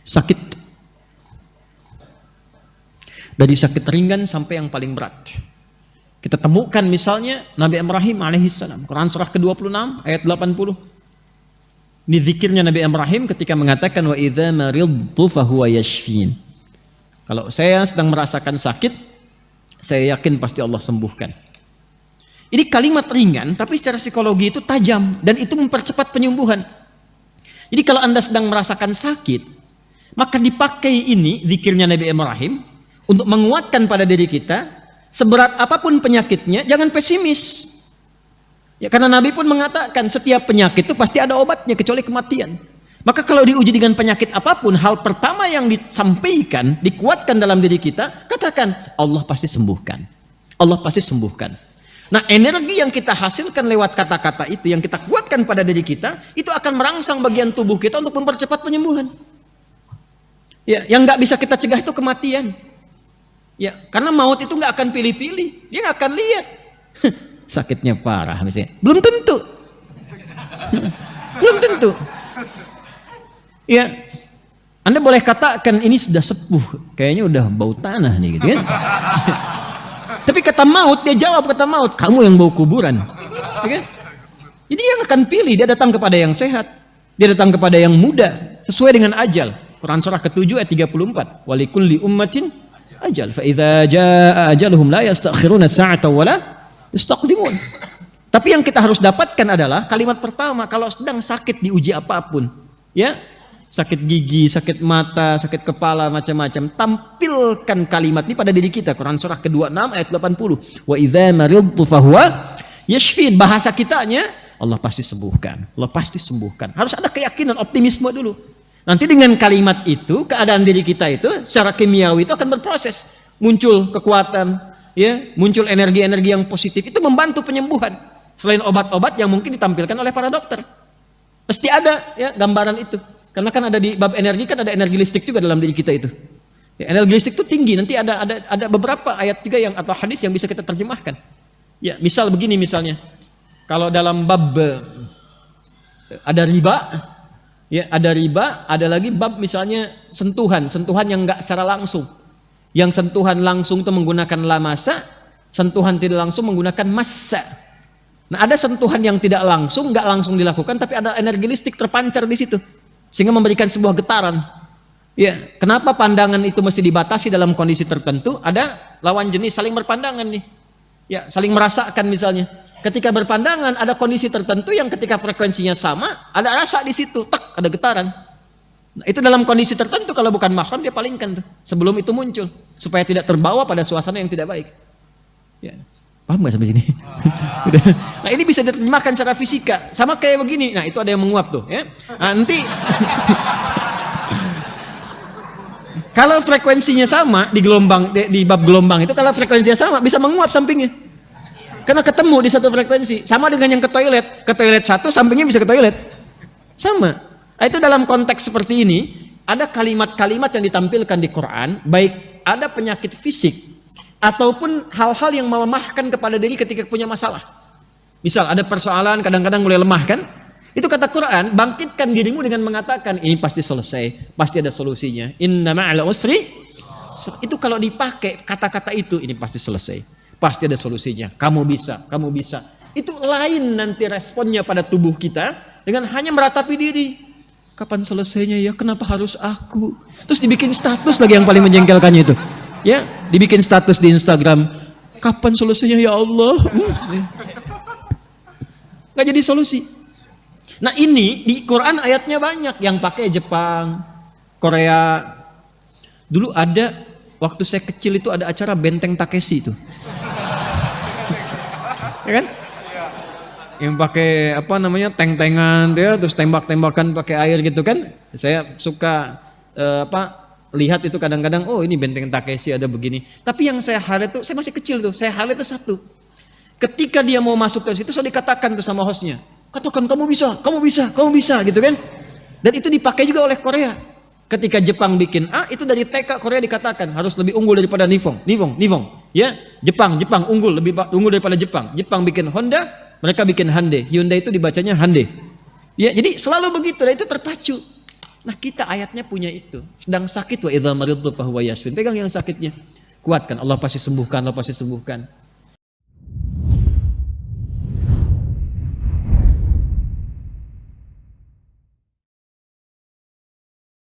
sakit. Dari sakit ringan sampai yang paling berat. Kita temukan misalnya Nabi Ibrahim alaihissalam, Quran surah ke-26 ayat 80. Ini zikirnya Nabi Ibrahim ketika mengatakan wa idza maridtu fahuwa yashfin. Kalau saya sedang merasakan sakit, saya yakin pasti Allah sembuhkan. Ini kalimat ringan tapi secara psikologi itu tajam dan itu mempercepat penyembuhan. Jadi kalau Anda sedang merasakan sakit, maka dipakai ini zikirnya Nabi Ibrahim untuk menguatkan pada diri kita, seberat apapun penyakitnya, jangan pesimis. Ya, karena Nabi pun mengatakan setiap penyakit itu pasti ada obatnya kecuali kematian. Maka kalau diuji dengan penyakit apapun, hal pertama yang disampaikan, dikuatkan dalam diri kita, katakan Allah pasti sembuhkan. Allah pasti sembuhkan. Nah, energi yang kita hasilkan lewat kata-kata itu, yang kita kuatkan pada diri kita, itu akan merangsang bagian tubuh kita untuk mempercepat penyembuhan. Ya, yang nggak bisa kita cegah itu kematian. Ya, karena maut itu nggak akan pilih-pilih, dia nggak akan lihat sakitnya parah misalnya, belum tentu, belum tentu. Ya, Anda boleh katakan ini sudah sepuh, kayaknya udah bau tanah nih, gitu kan? Tapi kata maut, dia jawab kata maut, kamu yang bau kuburan, ya kan? Jadi yang akan pilih, dia datang kepada yang sehat, dia datang kepada yang muda, sesuai dengan ajal. Quran surah ke-7 ayat 34, walikulli ummatin ajal fa idza jaa ajaluhum la yastakhiruna sa'atan wala yastaqdimun. Tapi yang kita harus dapatkan adalah kalimat pertama kalau sedang sakit diuji apapun, ya, sakit gigi, sakit mata, sakit kepala, macam-macam, tampilkan kalimat ini pada diri kita. Quran surah ke-26 ayat 80, wa idza maridtu fahuwa yashfin. Bahasa kitanya Allah pasti sembuhkan, Allah pasti sembuhkan. Harus ada keyakinan, optimisme dulu. Nanti dengan kalimat itu, keadaan diri kita itu secara kimiawi itu akan berproses, muncul kekuatan, ya, muncul energi-energi yang positif, itu membantu penyembuhan. Selain obat-obat yang mungkin ditampilkan oleh para dokter, pasti ada ya gambaran itu. Karena kan ada di bab energi, kan ada energi listrik juga dalam diri kita itu. Ya, energi listrik itu tinggi. Nanti ada beberapa ayat juga yang atau hadis yang bisa kita terjemahkan. Ya, misal begini misalnya, kalau dalam bab ada riba. Ya, ada riba, ada lagi bab misalnya sentuhan yang enggak secara langsung. Yang sentuhan langsung itu menggunakan lamasa, sentuhan tidak langsung menggunakan massa. Nah, ada sentuhan yang tidak langsung, enggak langsung dilakukan, tapi ada energi listrik terpancar di situ, sehingga memberikan sebuah getaran. Ya, kenapa pandangan itu mesti dibatasi dalam kondisi tertentu? Ada lawan jenis saling berpandangan nih. Ya, saling merasakan misalnya. Ketika berpandangan ada kondisi tertentu yang ketika frekuensinya sama, ada rasa di situ, tak ada getaran. Nah, itu dalam kondisi tertentu kalau bukan mahram dia palingkan tuh sebelum itu muncul supaya tidak terbawa pada suasana yang tidak baik. Ya. Paham nggak sampai sini? Nah, ini bisa diterjemahkan secara fisika. Sama kayak begini. Nah, itu ada yang menguap tuh, ya. Nah, nanti kalau frekuensinya sama di gelombang di bab gelombang itu, kalau frekuensinya sama bisa menguap sampingnya. Karena ketemu di satu frekuensi, sama dengan yang ke toilet satu, sampingnya bisa ke toilet, sama. Nah, itu dalam konteks seperti ini, ada kalimat-kalimat yang ditampilkan di Quran, baik ada penyakit fisik, ataupun hal-hal yang melemahkan kepada diri ketika punya masalah. Misal ada persoalan, kadang-kadang mulai lemah kan, itu kata Quran, bangkitkan dirimu dengan mengatakan, ini pasti selesai, pasti ada solusinya. Inna ma'al usri, itu kalau dipakai kata-kata itu, ini pasti selesai. Pasti ada solusinya, kamu bisa, kamu bisa. Itu lain nanti responnya pada tubuh kita dengan hanya meratapi diri. Kapan selesainya ya? Kenapa harus aku? Terus dibikin status lagi yang paling menjengkelkannya itu. Ya, dibikin status di Instagram. Kapan selesainya ya Allah? Nggak jadi solusi. Nah, ini di Quran ayatnya banyak yang pakai Jepang, Korea. Dulu ada waktu saya kecil itu ada acara Benteng Takeshi itu. Ya kan? Yang pakai apa namanya tank-tankan ya, terus tembak-tembakan pakai air gitu kan. Saya suka lihat itu kadang-kadang, oh ini Benteng Takeshi ada begini. Tapi yang saya highlight tuh, saya masih kecil tuh, saya highlight itu satu. Ketika dia mau masuk ke situ, saya dikatakan tuh sama hostnya, katakan kamu bisa, kamu bisa, kamu bisa gitu kan. Dan itu dipakai juga oleh Korea. Ketika Jepang bikin A, itu dari TK Korea dikatakan harus lebih unggul daripada Nihon. Ya, Jepang unggul, lebih unggul daripada Jepang. Jepang bikin Honda, mereka bikin Hyundai. Hyundai itu dibacanya Hyundai. Ya, jadi selalu begitu, dan itu terpacu. Nah kita ayatnya punya itu. Sedang sakit wa idza maridtu fahuwa yashfin. Pegang yang sakitnya. Kuatkan, Allah pasti sembuhkan, Allah pasti sembuhkan.